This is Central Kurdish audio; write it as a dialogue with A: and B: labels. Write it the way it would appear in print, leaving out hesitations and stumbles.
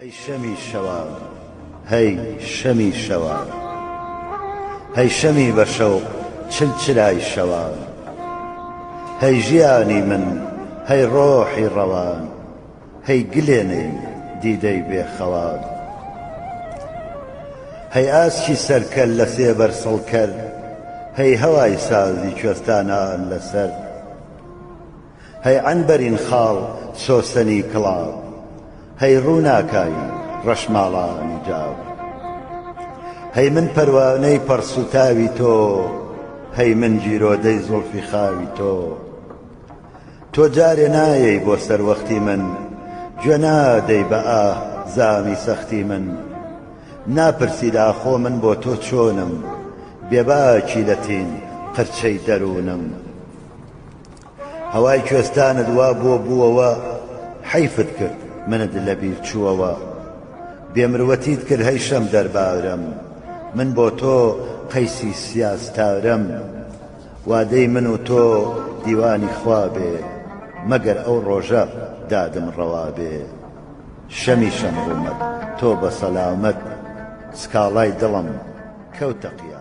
A: هەی شەمی شەوان، هەی شەمی شەوان، هەی شەمی بەشەو چلچلای شەوان، هەی ژیانی من، هەی ڕۆحی ڕەوان، هەی گلێنەی دیدەی بێخەوان، هەی ئاسکی سەرکەل لە سێبەر سڵکەر، هەی هەوای سازی کوێستانان لەسەر، هەی عنبەرین خاڵ سۆسەنی کڵاو، هەی ڕووناکایی ڕەشماڵانی جاو، هەی من پەروانەی پەرسوتاوی تۆ، هەی من جیرۆدەی زوڵفی خاوی تۆ، تۆ جارێ نایەی بۆ سەروەختی من، گوێ نادەی بە ئاه زامی سەختی من، ناپرسی داخۆ من بۆ تۆ چۆنم، بێباکی لەتین قرچەی دەروونم، هەوای کوێستانت وا بۆ بووەوە، حەیفت کرد منت لەبیر چووەوە، بێمروەتیت کرد هەی شەم دەربارم، من بۆ تۆ قەیسی سیاستارم، وادەی من و تۆ دیوانی خوا بێ، مەگەر ئەو ڕۆژە دادم ڕەوا بێ، شەمی شەمڕوومەت تۆ بە سەلامەت، سکاڵای دڵم کەوتە قیامەت.